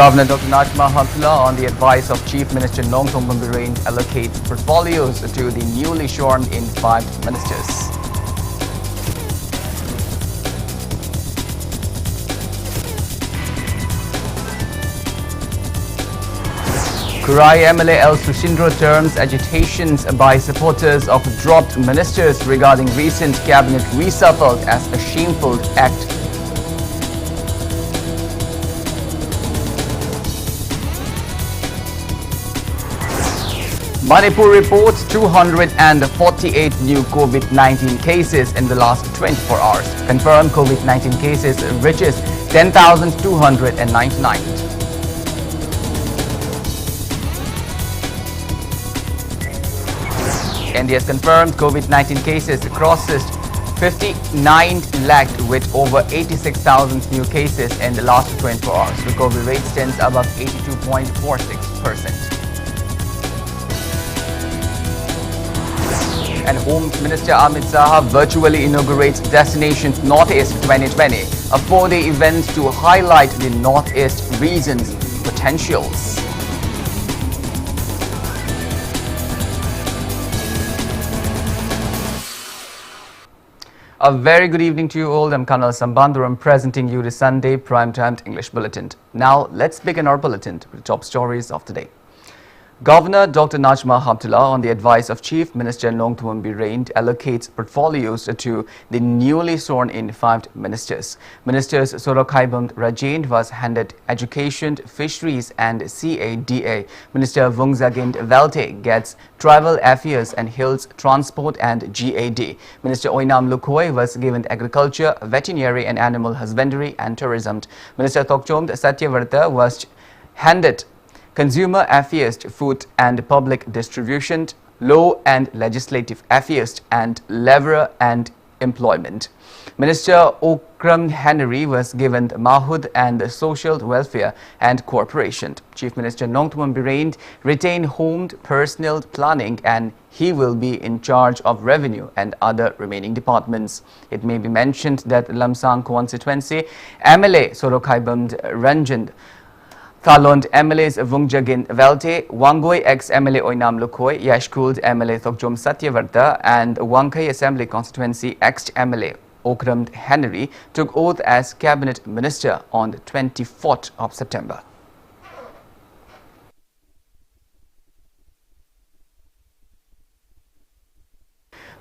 Governor Dr. Najma Hamdullah, on the advice of Chief Minister Nongthong Bambirin, allocates portfolios to the newly sworn in 5 ministers. Kurai MLA L. Sushindro terms agitations by supporters of dropped ministers regarding recent cabinet reshuffle as a shameful act. Manipur reports 248 new COVID-19 cases in the last 24 hours. Confirmed COVID-19 cases reaches 10,299. India's confirmed COVID-19 cases crosses 59 lakh with over 86,000 new cases in the last 24 hours. Recovery rate stands above 82.46%. And Home Minister Amit Shah virtually inaugurates Destination Northeast 2020, a 4-day event to highlight the Northeast region's potentials. A very good evening to you all. I'm KANEL SHAMBANDURAM presenting you the Sunday Primetime English Bulletin. Now, let's begin our bulletin with the top stories of the day. Governor Dr. Najma Hamdullah, on the advice of Chief Minister Nongthong Bambirin, allocates portfolios to the newly sworn-in 5 ministers. Ministers Sorokhaibam Rajend was handed Education, Fisheries and CADA. Minister Vungzagind Velte gets Travel Affairs and Hills Transport and GAD. Minister Oinam Lukhoi was given Agriculture, Veterinary and Animal Husbandry and Tourism. Minister Tokchom Satyavarta was handed Consumer Affairs, Food and Public Distribution, Law and Legislative Affairs and Labor and Employment. Minister Okram Henry was given Mahud and Social Welfare and Corporation. Chief Minister Nongthong Bambirin retained Home Personal Planning and he will be in charge of Revenue and other remaining departments. It may be mentioned that Lamsang constituency MLA Sorokhaibam Ranjan Thalond MLAs Vungjagin Velte, Wangoi ex-MLA Oinam Lukhoi, Yashkult MLA Thokjom Satyavarta and Wangkai Assembly Constituency ex-MLA Okram Henry took oath as Cabinet Minister on the 24th of September.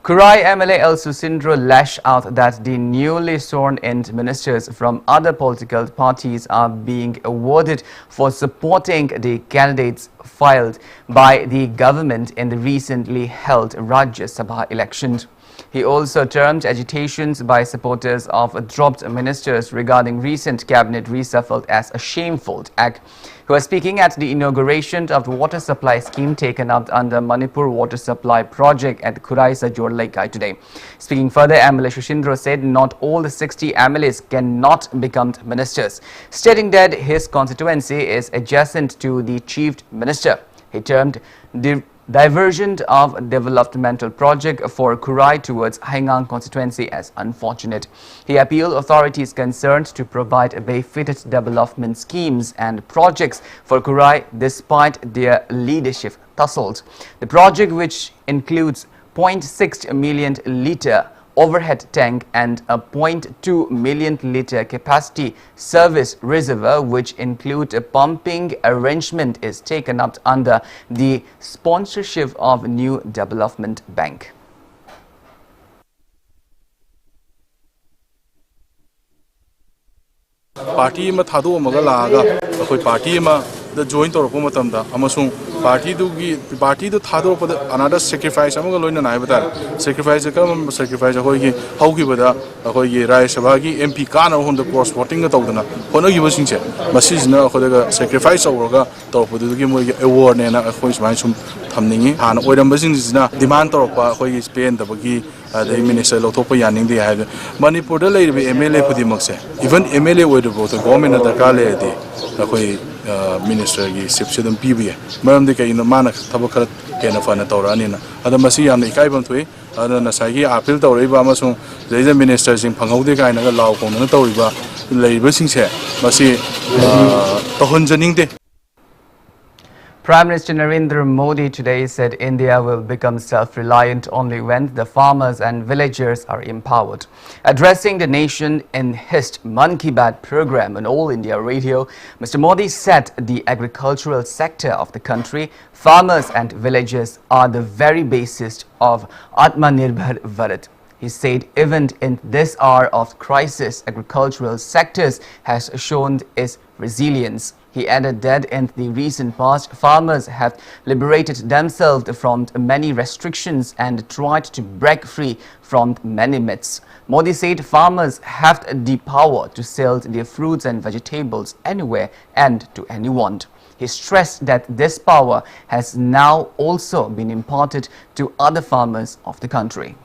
Kurai MLA L. Sushindro lashed out that the newly sworn-in ministers from other political parties are being awarded for supporting the candidates filed by the government in the recently held Rajya Sabha elections. He also termed agitations by supporters of dropped ministers regarding recent cabinet reshuffle as a shameful act. He was speaking at the inauguration of the water supply scheme taken up under Manipur water supply project at Kurai Sajor Laikai today. Speaking further, MLA Sushindro said not all the 60 MLAs cannot become ministers, stating that his constituency is adjacent to the chief minister. He termed the diversion of developmental project for Kurai towards Haingang constituency as unfortunate. He appealed authorities concerned to provide befitted development schemes and projects for Kurai despite their leadership tussles. The project, which includes 0.6 million litre overhead tank and a 0.2 million litre capacity service reservoir, which include a pumping arrangement, is taken up under the sponsorship of New Development Bank. Party ma thado magalaga akoi party ma the joint or matamda amasung party to thado another sacrifice amaga loina na ibata sacrifice ka sacrifice akoi hauki bada akoi rai sabha gi MP kana on the cross voting ga tawdana hono gi basingche masijna akhodaga sacrifice awraga tawpudu gi moi award ne na akoi smai sum thamningi hana oiram basingna demand torpa akoi Spain da bagi the minister lothopa yaning de ha Manipur da leibe MLA pudi makse even MLA with the government da ka le de akoi minister gi sipsidam pibi maram de kai na mana thabakar kena fana tawrani na ada masi yamna ikai bam thui ada na sai gi appeal tawrei ba amasung leja minister sing phangau de kai na ga law kong na tawri ba leiba sing se masi tahunjaningde. Prime Minister Narendra Modi today said India will become self-reliant only when the farmers and villagers are empowered. Addressing the nation in his Mann Ki Baat program on All India Radio, Mr. Modi said the agricultural sector of the country, farmers and villagers are the very basis of Atmanirbhar Bharat. He said even in this hour of crisis, agricultural sectors has shown its resilience. He added that in the recent past, farmers have liberated themselves from many restrictions and tried to break free from many myths. Modi said farmers have the power to sell their fruits and vegetables anywhere and to anyone. He stressed that this power has now also been imparted to other farmers of the country.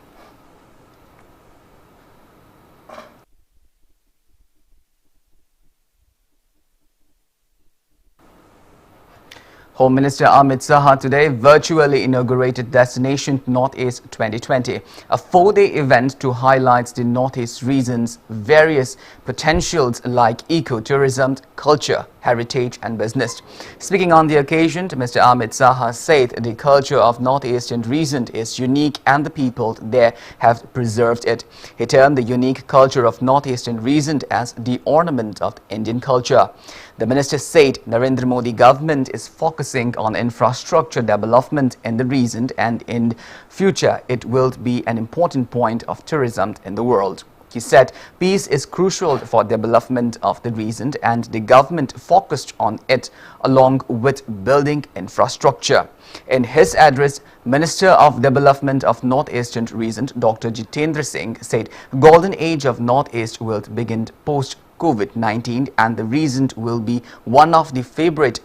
Home Minister Amit Saha today virtually inaugurated Destination Northeast 2020, a four-day event to highlight the Northeast region's various potentials like ecotourism, culture, heritage and business. Speaking on the occasion, Mr. Amit Saha said the culture of Northeastern region is unique and the people there have preserved it. He termed the unique culture of Northeastern region as the ornament of Indian culture. The minister said Narendra Modi government is focusing on infrastructure development in the region and in future it will be an important point of tourism in the world. He said peace is crucial for development of the region and the government focused on it along with building infrastructure. In his address, Minister of Development of Northeastern Region Dr. Jitendra Singh said golden age of Northeast will begin post COVID-19 and the region will be one of the favorite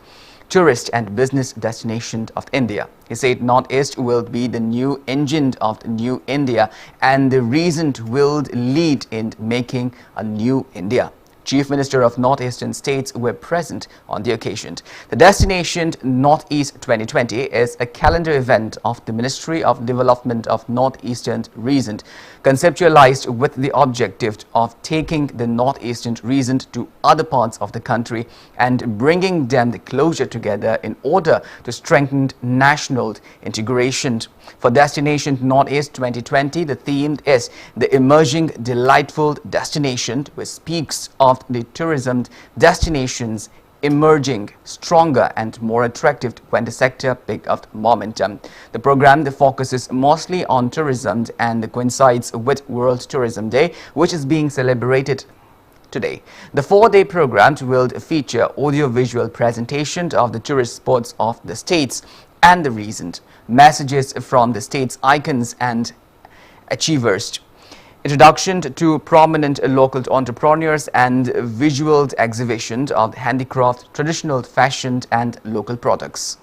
tourist and business destinations of India. He said Northeast will be the new engine of the new India and the region will lead in making a new India. Chief Minister of Northeastern states were present on the occasion. The Destination Northeast 2020 is a calendar event of the Ministry of Development of Northeastern region, conceptualized with the objective of taking the Northeastern region to other parts of the country and bringing them closer together in order to strengthen national integration. For Destination Northeast 2020, the theme is the emerging delightful destination, which speaks of the tourism destinations emerging stronger and more attractive when the sector picks up momentum. The program focuses mostly on tourism and coincides with World Tourism Day, which is being celebrated today. The four-day program will feature audio-visual presentation of the tourist spots of the states and the region, messages from the state's icons and achievers, introduction to prominent local entrepreneurs and visual exhibition of handicraft, traditional fashion and local products.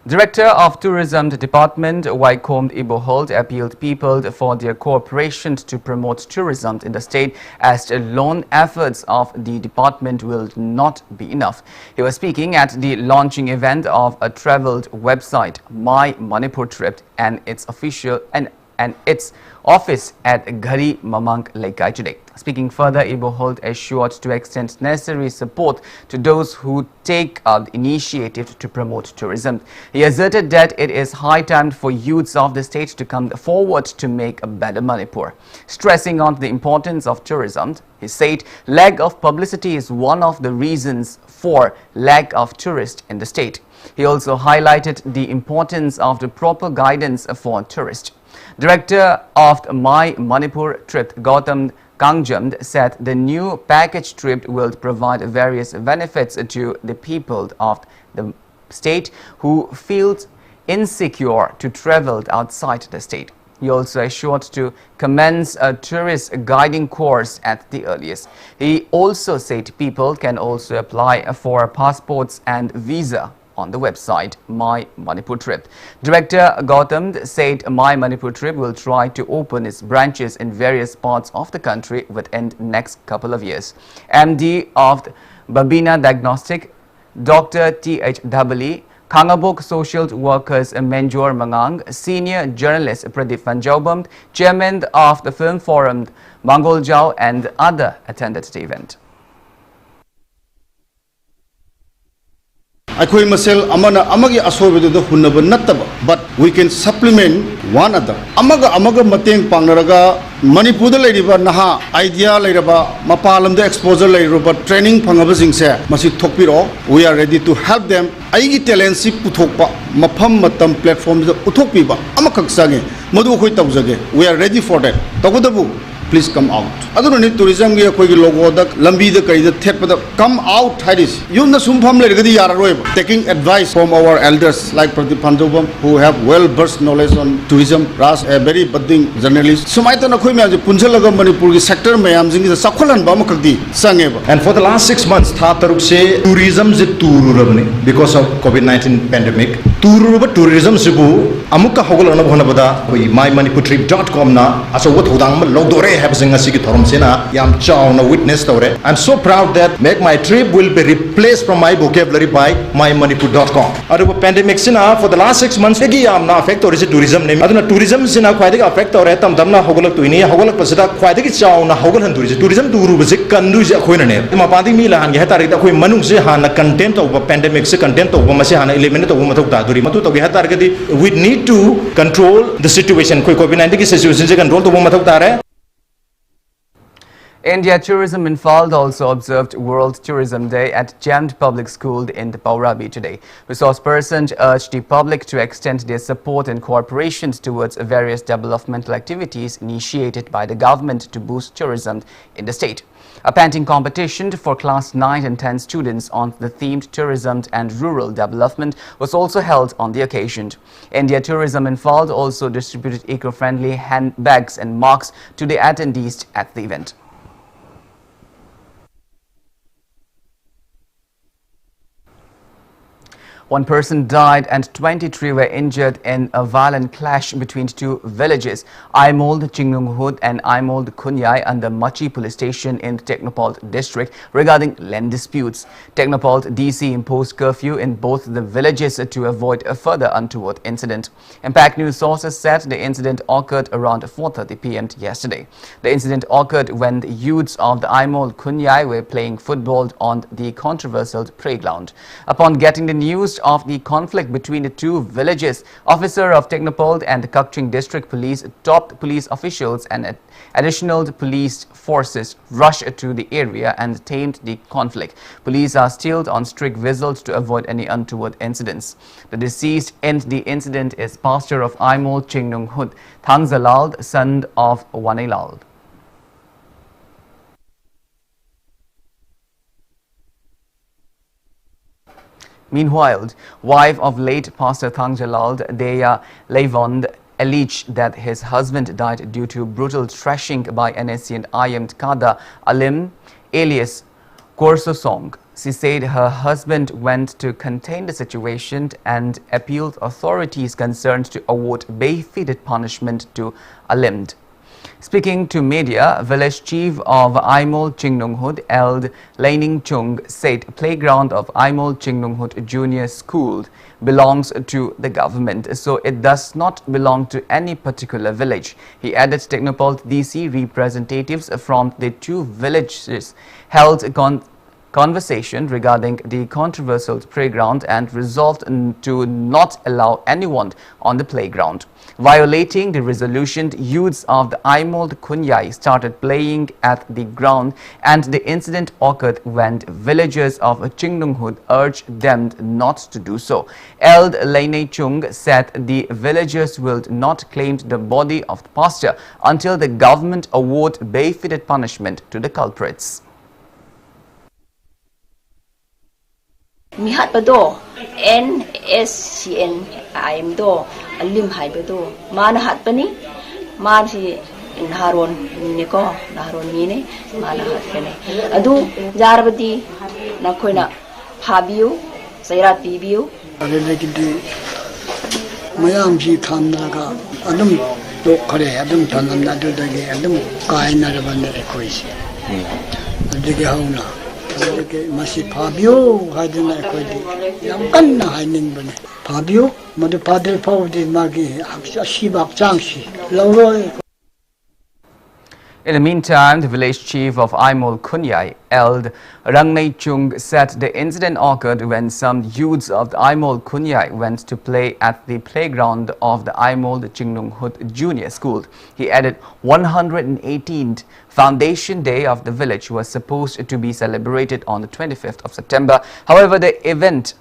Director of Tourism Department Wycombe Ibohold appealed people for their cooperation to promote tourism in the state as the lone efforts of the department will not be enough. He was speaking at the launching event of a traveled website, My Manipur Trip, and its office at Ghari Mamang Laikai today. Speaking further, Ibohold assured to extend necessary support to those who take the initiative to promote tourism. He asserted that it is high time for youths of the state to come forward to make a better Manipur. Stressing on the importance of tourism, he said lack of publicity is one of the reasons for lack of tourists in the state. He also highlighted the importance of the proper guidance for tourists. Director of My Manipur Trip, Gautam Kangjam, said the new package trip will provide various benefits to the people of the state who feel insecure to travel outside the state. He also assured to commence a tourist guiding course at the earliest. He also said people can also apply for passports and visa on the website My Manipur Trip. Director Gautam said My Manipur Trip will try to open its branches in various parts of the country within the next couple of years. MD of Babina Diagnostic, Dr. T.H. Dhabali, Khangabok social workers Menjor Mangang, senior journalist Pradeep Vanjaubam, chairman of the film forum Mangol Jau and other attended the event. Akoi masel amana amagi asobedu do hunnaba nattaba, but we can supplement one another. Amaga mateng pangnaraga Manipur da leiriba naha idea leiraba mapalam da exposure leiraba training phangaba jingse masi thokpiro. We are ready to help them. Aigi talent si puthokpa mafam matam platform da uthokpiba amakak sage madu khoi tawjage. We are ready for that. Tagodabu please come out. Adunani tourism gi akoi gi logo da lambi da kai da thetpa da come out hadis. Yumna sumpham leiragadi yararoi. Taking advice from our elders like Pradeep Vanjaubam who have well versed knowledge on tourism, Ras a very budding journalist. Sumaita na khoi me punjalaga Manipur gi sector mayam jingi da sakholan ba makdi sangeba. And for the last 6 months tha taruk se tourism je tururabni because of COVID-19 pandemic. Turuba tourism sibu amuka hogolana bhonabada mymanipurtrip.com na asawa thodang ma logdore have singasi thorum sena yam chawna witness tore. I'm so proud that make my trip will be replaced from my vocabulary by mymanipur.com. Aduba pandemic sina for the last 6 months egi yam na affect or is tourism name aduna tourism sina khwaidagi affect ore tam damna hogolak tuini hogolak pasida khwaidagi chawna hogolan tourism turu base kandu je khoina ne mapadi mi la han ge tarik da khoi manung se hana content of pandemic se content of mase hana eliminate of mathok ta duri matu to ge tarik di we need to control the situation khoi COVID-19 ki situation je control to mathok ta re. India Tourism Infald also observed World Tourism Day at Jammed Public School in the Paurabi today. Resource persons urged the public to extend their support and cooperation towards various developmental activities initiated by the government to boost tourism in the state. A painting competition for class 9 and 10 students on the themed tourism and rural development was also held on the occasion. India Tourism Infald also distributed eco-friendly handbags and marks to the attendees at the event. One person died and 23 were injured in a violent clash between two villages, Aimold Chingnunghud and Aimold Kunyai under Machi police station in the Technopole district regarding land disputes. Technopole DC imposed curfew in both the villages to avoid a further untoward incident. Impact News sources said the incident occurred around 4:30 p.m. yesterday. The incident occurred when the youths of the Aimold Kunyai were playing football on the controversial playground. Upon getting the news of the conflict between the two villages, officer of Technopole and the Kakching district police, top police officials and additional police forces rushed to the area and tamed the conflict. Police are still on strict vigils to avoid any untoward incidents. The deceased in the incident is pastor of Aimold Chingnunghud, Thangzalal, son of Wanailal. Meanwhile, wife of late Pastor Thangjalal, Deya Levond, alleged that his husband died due to brutal thrashing by NSC and IM Kada Alim, alias Korsosong. She said her husband went to contain the situation and appealed authorities concerned to award befitting punishment to Alim. Speaking to media, village chief of Aimold Chingnunghud, Eld Laining Chung, said playground of Aimold Chingnunghud Junior School belongs to the government, so it does not belong to any particular village. He added Technopole DC representatives from the two villages held conversation regarding the controversial playground and resolved to not allow anyone on the playground. Violating the resolution, youths of the Aimold Kunyai started playing at the ground and the incident occurred when villagers of Chingnunghud urged them not to do so. Eld Lene Chung said the villagers will not claim the body of the pastor until the government award befitting punishment to the culprits. Mihat bado NSCN IM do alim hai bado mana hat pani man si naharon niko naharon ni mana hat kene adu jarbati na koina phabiu sairat pibiu adegidi mayam ji thamnaga adum to khare adum thanamna do dage adum kaina rabane koisi adege hauna Masi Fabio hadina ekwadi yam kanna hainin bane Fabio madu padre pawdi magi shibak changshi lawro. In the meantime, the village chief of Aimol Kunyai, Eld Rangnei Chung, said the incident occurred when some youths of the Aimol Kunyai went to play at the playground of the Aimol Chingnung Hut Junior School. He added 118th Foundation Day of the village was supposed to be celebrated on the 25th of September. However, the event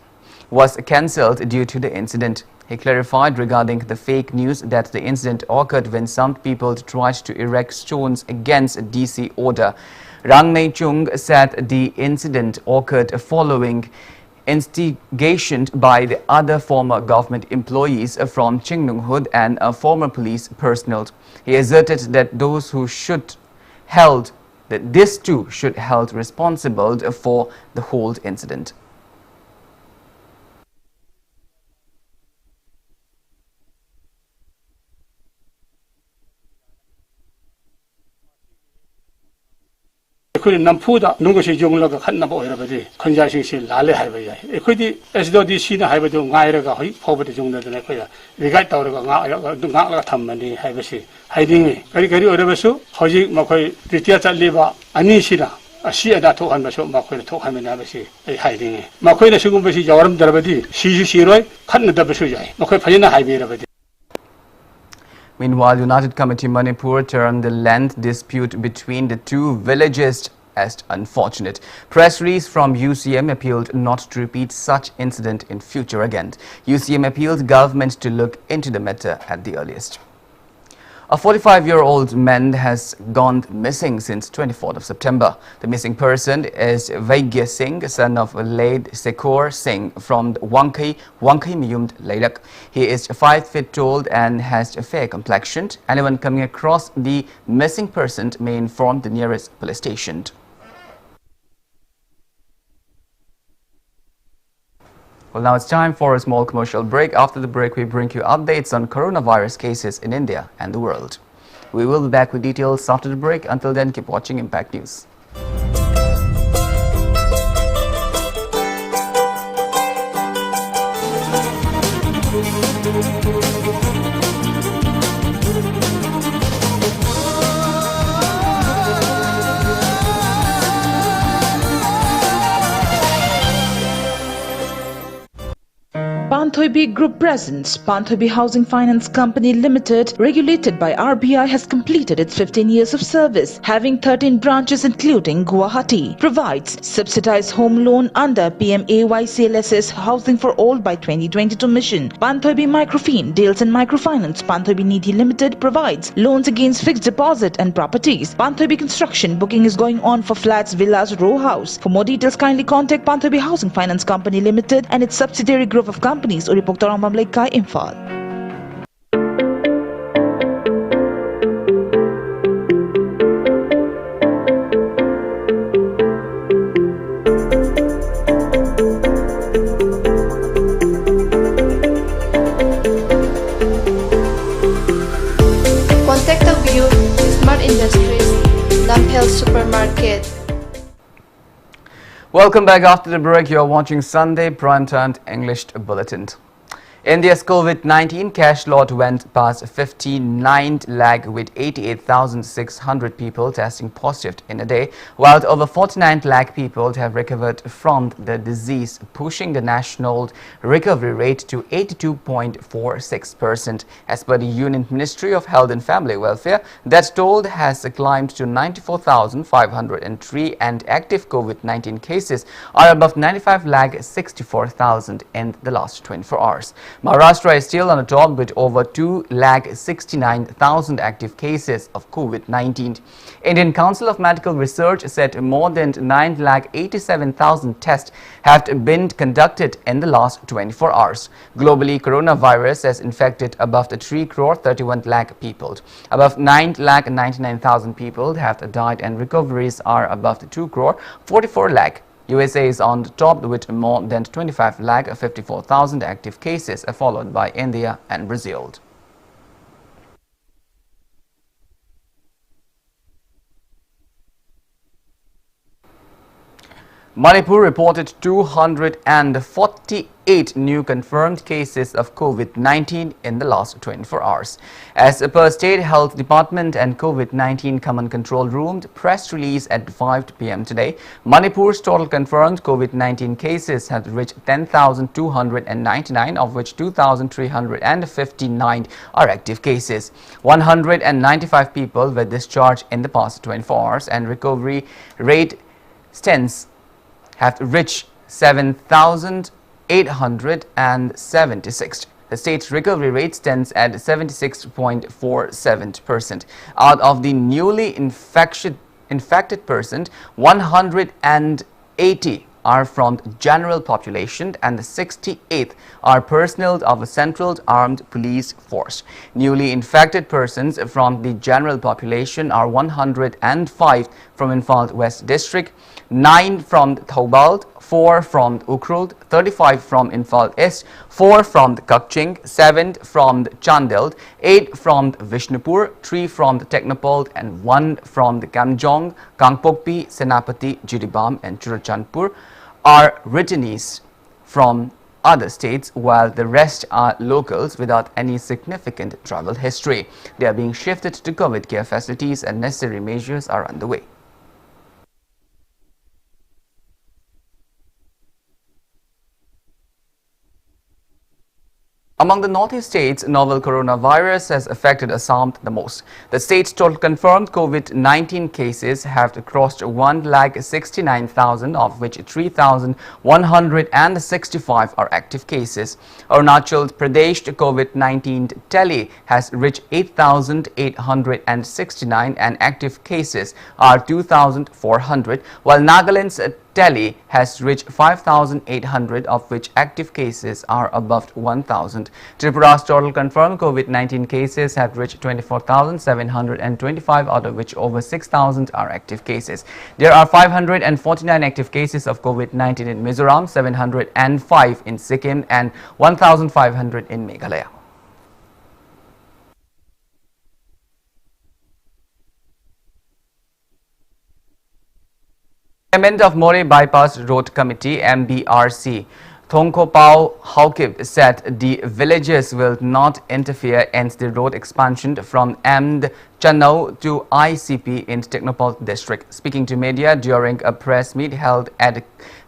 was cancelled due to the incident. He clarified regarding the fake news that the incident occurred when some people tried to erect stones against a DC order. Rangnei Chung said the incident occurred following instigation by the other former government employees from Chingnung Hut and former police personnel. He asserted that those who this too should held responsible for the whole incident. Equity Nampuda, Nungoshi Junglaga Hanabo Rabadi, Conjashing Lale Highway. Equity as though this Shina Highway to Nairaga, poverty Junga the Nekoya, the guy Tauraga Tamani Highway, hiding me. Very Orevasu, Hoji Makoi, the theatre liver, Anishina. A she and that 200 Makoy to him in Abasi, a hiding. Makoy Sugumbashi Joram Darabadi, Shiroi, Kanada Basujai, Makoy Palina Highway Rabadi. Meanwhile, United Committee Manipur termed the land dispute between the two villages as unfortunate. Press release from UCM appealed not to repeat such incident in future again. UCM appealed government to look into the matter at the earliest. A 45-year-old man has gone missing since 24th of September. The missing person is Vaigya Singh, son of late Sekor Singh from Wangkai Miyumd Lairak. He is 5 feet tall and has a fair complexion. Anyone coming across the missing person may inform the nearest police station. Well, now it's time for a small commercial break. After the break, we bring you updates on coronavirus cases in India and the world. We will be back with details after the break. Until then, keep watching Impact News. Panthoibi Group presents Panthoibi Housing Finance Company Limited, regulated by RBI, has completed its 15 years of service, having 13 branches including Guwahati. Provides subsidized home loan under PMAY Housing for All by 2022 mission. Panthoibi Microfinance deals in microfinance. Panthoibi Nidhi Limited provides loans against fixed deposit and properties. Panthoibi Construction booking is going on for flats, villas, row house. For more details, kindly contact Panthoibi Housing Finance Company Limited and its subsidiary group of companies. Uripoktarang Mamlaikai, Imphal. Contact the view Smart Industries, Lampel Supermarket. Welcome back after the break. You are watching Sunday Primetime English Bulletin. India's COVID-19 cash lot went past 59 lakh with 88,600 people testing positive in a day, while over 49 lakh people have recovered from the disease, pushing the national recovery rate to 82.46%. As per the Union Ministry of Health and Family Welfare, that toll has climbed to 94,503 and active COVID-19 cases are above 95 lakh 64,000 in the last 24 hours. Maharashtra is still on the top with over 2,69,000 active cases of COVID-19. Indian Council of Medical Research said more than 9,87,000 tests have been conducted in the last 24 hours. Globally, coronavirus has infected above the 3 crore 31 lakh people. Above 9,99,000 people have died and recoveries are above the 2 crore 44 lakh. USA is on the top with more than 25 lakh 54,000 active cases, followed by India and Brazil. Manipur reported 248 new confirmed cases of COVID-19 in the last 24 hours. As per State Health Department and COVID-19 Command Control Room press release at 5 p.m. today, Manipur's total confirmed COVID-19 cases have reached 10,299, of which 2,359 are active cases. 195 people were discharged in the past 24 hours and recovery rate stands have reached 7,876. The state's recovery rate stands at 76.47%. Out of the newly infected persons, 180 are from the general population and 68 are personnel of a Central Armed Police Force. Newly infected persons from the general population are 105 from Imphal West District, 9 from Thoubal, 4 from Ukhrul, 35 from Imphal East, 4 from Kakching, 7 from Chandel, 8 from Vishnupur, 3 from Technopole and 1 from Kamjong, Kangpokpi, Senapati, Jiribam and Churachandpur are returnees from other states, while the rest are locals without any significant travel history. They are being shifted to COVID care facilities and necessary measures are underway. Among the northeast states, novel coronavirus has affected Assam the most. The state's total confirmed COVID-19 cases have crossed 1,69,000, of which 3,165 are active cases. Arunachal Pradesh COVID-19 tally has reached 8,869 and active cases are 2,400, while Nagaland's tally has reached 5,800, of which active cases are above 1,000. Tripura's total confirmed COVID-19 cases have reached 24,725, out of which over 6,000 are active cases. There are 549 active cases of COVID-19 in Mizoram, 705 in Sikkim and 1,500 in Meghalaya. Chairman of More Bypass Road Committee (MBRC), Thongkhopao Haukip, said the villages will not interfere in the road expansion from Amd Chanau to ICP in Technopole district. Speaking to media during a press meet held at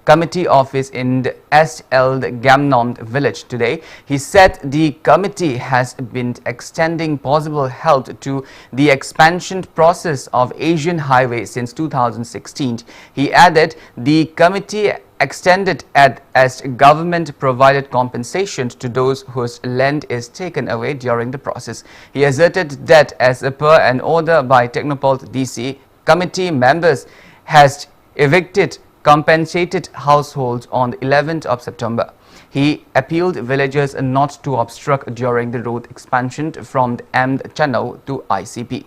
committee office in the SL Gamnom village today, he said the committee has been extending possible help to the expansion process of Asian Highway since 2016. He added the committee extended as government provided compensation to those whose land is taken away during the process. He asserted that as per an order by Technopole DC, committee members has evicted compensated households on the 11th of September. He appealed villagers not to obstruct during the road expansion from the Amd Chanau to ICP.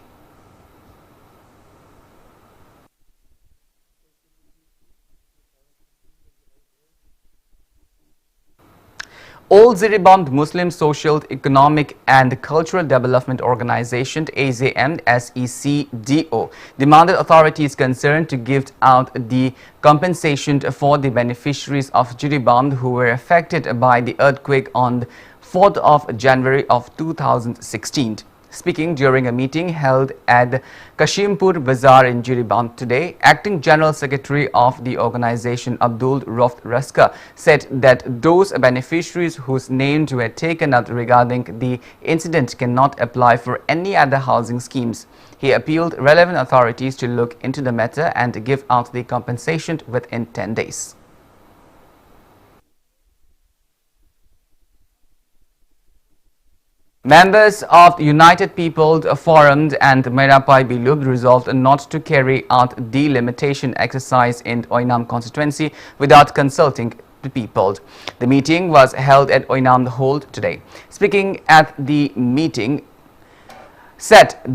All Ziriband Muslim Social, Economic and Cultural Development Organization (AZM SECDO) demanded authorities concerned to give out the compensation for the beneficiaries of Jiriband who were affected by the earthquake on the 4th of January of 2016. Speaking during a meeting held at Kashimpur Bazaar in Jiriband today, Acting General Secretary of the organization Abdul Rauf Raska said that those beneficiaries whose names were taken out regarding the incident cannot apply for any other housing schemes. He appealed relevant authorities to look into the matter and give out the compensation within 10 days. Members of the United People's Forum and Merapai Bilub resolved not to carry out delimitation exercise in Oinam constituency without consulting the people. The meeting was held at Oinam Hall today. Speaking at the meeting, Speaker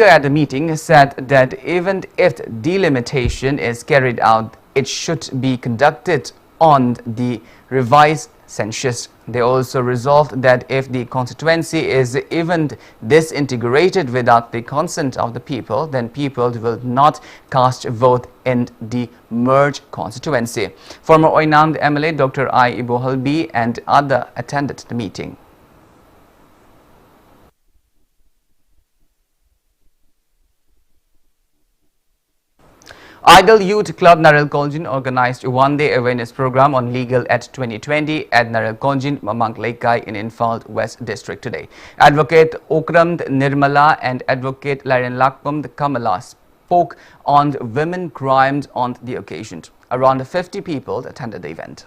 at the meeting said that even if delimitation is carried out, it should be conducted on the revised census. They also resolved that if the constituency is even disintegrated without the consent of the people, then people will not cast a vote in the merged constituency. Former Oinam MLA Dr. I. Ibohalbi and others attended the meeting. Idol Youth Club Narel Konjin organized a one-day awareness program on Legal Aid 2020 at Narel Konjin, Mamang Laikai in Imphal West District today. Advocate Okram Nirmala and Advocate Laren Lakpam Kamala spoke on women crimes on the occasion. Around 50 people attended the event.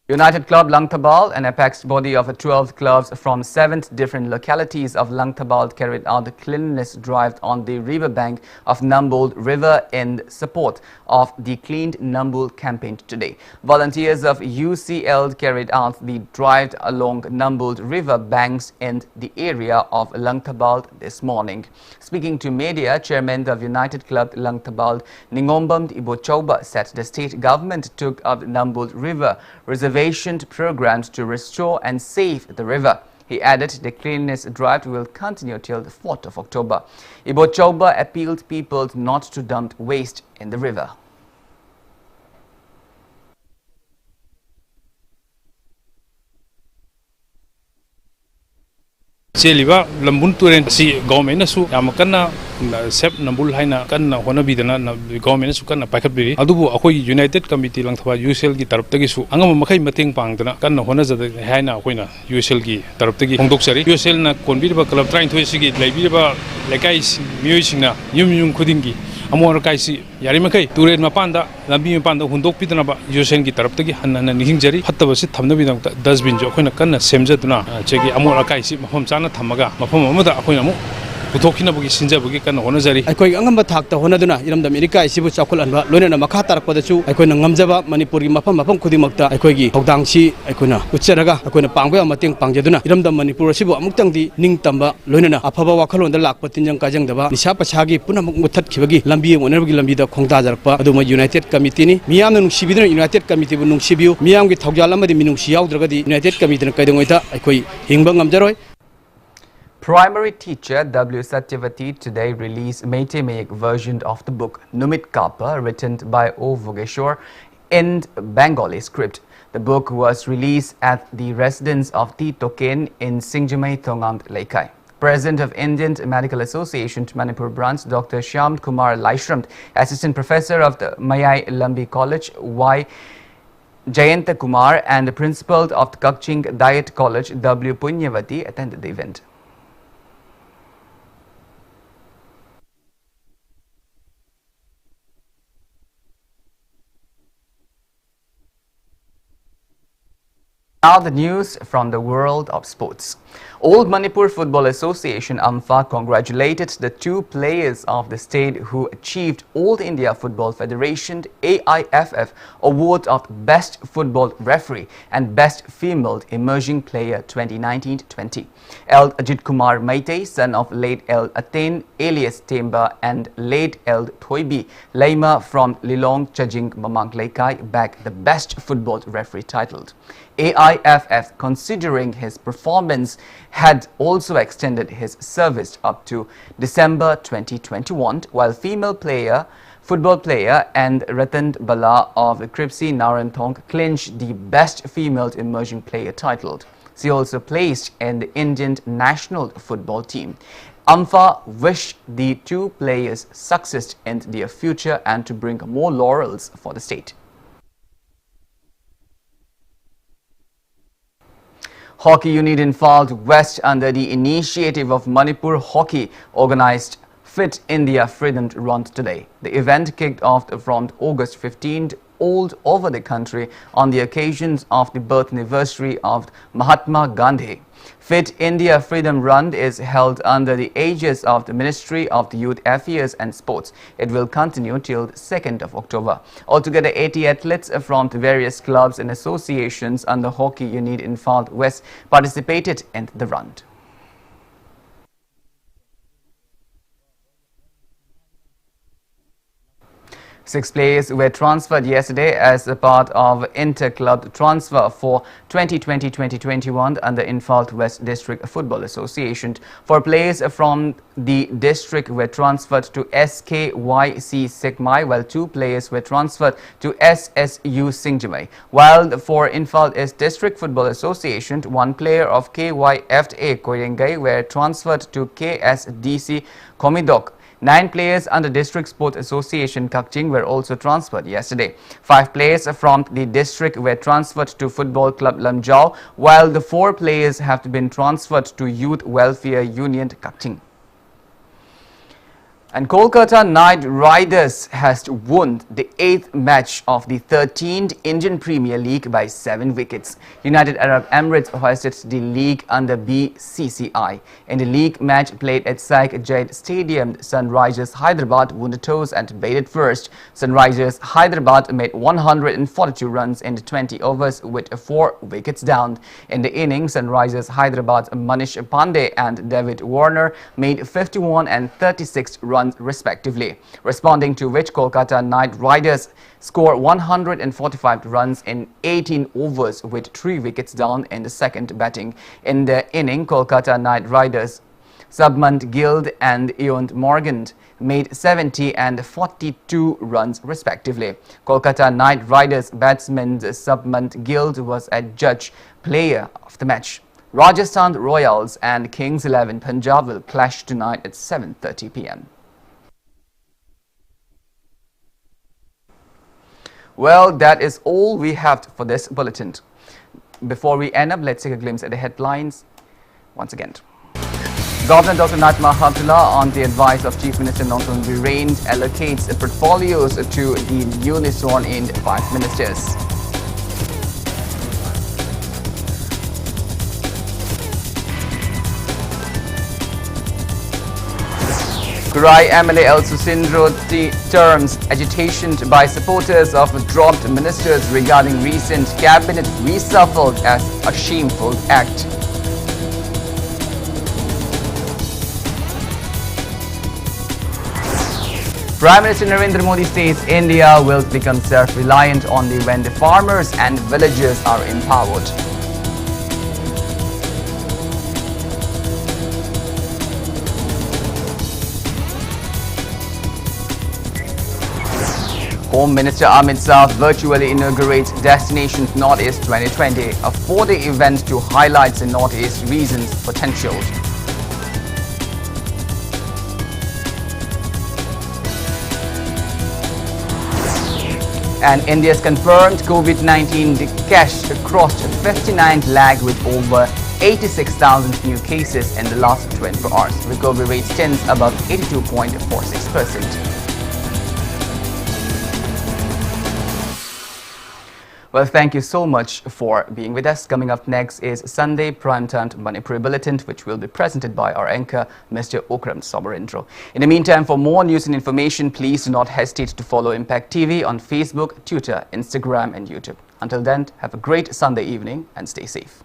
United Club Langtabal, an apex body of 12 clubs from 7 different localities of Langtabal, carried out the cleanliness drive on the riverbank of Nambold River in support of the Cleaned Nambold campaign today. Volunteers of UCL carried out the drive along Nambold River banks in the area of Langtabal this morning. Speaking to media, Chairman of United Club Langtabal, Ningombam Ibochauba, said the state government took up Nambold River reservation programs to restore and save the river. He added the cleanliness drive will continue till the 4th of October. Ibochauba appealed people not to dump waste in the river. Celiba lambun turen si government su yamakana sep nambul haina kan hona bidana government su kan paikhat biri adubu akoi United Committee langthaba UCL gi tarap tagi su angam makai mateng pangdana kan hona jada haina akoina UCL gi tarap tagi hongdok sari UCL na konbiriba club train thoi sigi leibiriba lekai mioi singna yum khudingi amor kaisi yari makai turen mapanda lambi mapanda hundok pidana ba UCL gi tarap tagi hanna nihingjari hattaba si thamna bidang dustbin jo akoina kan semjaduna chegi amor kaisi mafam chana thamaga mafam amada akoina mu puthokina bugi sinja bugi kan honajari aikoi angamba thakta honaduna iramda america isibu chakulanba loinana makha tarakpadachu aikoina ngamjaba manipur gi mafam khudimakta aikoi gi hogdangsi aikoina ucharaga aikoina pangba mateng pangjaduna iramda manipur asibu amuktangdi ningtamba loinana afaba wakhalonda lakpa tinjang kajangdaba nisa pachagi punamuk muthat khibagi lambi onergi lambida khongda jarpa aduma United Committee ni miyamna nungsibiduna United Committee bu nungsibiu miyamgi thogjalam madi minungsi yaudragadi United Committee na kaidongoita aikoi hingba ngamjaroi. Primary teacher W. Satyavati today released Meitei Mayek version of the book Numit Kapa, written by O. Vogeshwar in Bengali script. The book was released at the residence of T. Token in Singjamai Thongam Laikai. President of Indian Medical Association Manipur branch, Dr. Shyam Kumar Laishramt, Assistant Professor of the Mayai Lambi College, Y. Jayanta Kumar, and the Principal of the Kakching Diet College, W. Punyavati, attended the event. Now the news from the world of sports. Old Manipur Football Association AMFA congratulated the two players of the state who achieved Old India Football Federation AIFF award of Best Football Referee and Best Female Emerging Player 2019-20. El Ajit Kumar Meitei, son of late El Aten alias Temba and late El Thoibi Laima from Lilong Chajing Mamang Laikai, bagged the Best Football Referee titled. AIFF, considering his performance, had also extended his service up to December 2021, while football player and Ratan Bala of Kripsi Naranthong clinched the Best Female Emerging Player title. She also placed in the Indian national football team. AMFA wished the two players success in their future and to bring more laurels for the state. Hockey unit in Imphal West, under the initiative of Manipur Hockey, organized Fit India Freedom Run today. The event kicked off from August 15th all over the country on the occasions of the birth anniversary of Mahatma Gandhi. Fit India Freedom Run is held under the aegis of the Ministry of the Youth Affairs and Sports. It will continue till the 2nd of October. Altogether, 80 athletes from the various clubs and associations under Hockey Unit in Imphal West participated in the run. 6 players were transferred yesterday as a part of inter-club transfer for 2020-2021 under Imphal West District Football Association. 4 players from the district were transferred to SKYC Sikmai, while 2 players were transferred to SSU Singjamai. While for Imphal East District Football Association, 1 player of KYFA Koyengai were transferred to KSDC Komidok. 9 players under District Sport Association Kakching were also transferred yesterday. 5 players from the district were transferred to Football Club Lamjau, while the 4 players have been transferred to Youth Welfare Union Kakching. And Kolkata Knight Riders has won the 8th match of the 13th Indian Premier League by 7 wickets. United Arab Emirates hosted the league under BCCI. In the league match played at Sheikh Zayed Stadium, Sunrisers Hyderabad won the toss and batted first. Sunrisers Hyderabad made 142 runs in the 20 overs with 4 wickets down. In the innings, Sunrisers Hyderabad's Manish Pandey and David Warner made 51 and 36 runs respectively, responding to which Kolkata Knight Riders scored 145 runs in 18 overs with 3 wickets down in the second batting. In the inning, Kolkata Knight Riders Submant Gill and Eon Morgan made 70 and 42 runs respectively. Kolkata Knight Riders batsman Submant Gill was adjudged player of the match. Rajasthan Royals and Kings 11 Punjab will clash tonight at 7:30 p.m. Well, that is all we have for this bulletin. Before we end up, let's take a glimpse at the headlines once again. Governor Dr. Najma Abdullah, on the advice of Chief Minister Nonton Viren, allocates portfolios to the newly sworn-in 5 ministers. Kurai MLA El Susindro terms agitation by supporters of dropped ministers regarding recent cabinet reshuffle as a shameful act. Prime Minister Narendra Modi says India will become self-reliant only when the farmers and villagers are empowered. Home Minister Amit Shah virtually inaugurates Destinations Northeast 2020, a 4-day event to highlight the Northeast region's potential. And India's confirmed COVID-19 cash crossed 59 lakh with over 86,000 new cases in the last 24 hours. Recovery rate stands above 82.46%. Well, thank you so much for being with us. Coming up next is Sunday Primetime Manipur Bulletin, which will be presented by our anchor, Mr. Okram Sobarendro. In the meantime, for more news and information, please do not hesitate to follow Impact TV on Facebook, Twitter, Instagram and YouTube. Until then, have a great Sunday evening and stay safe.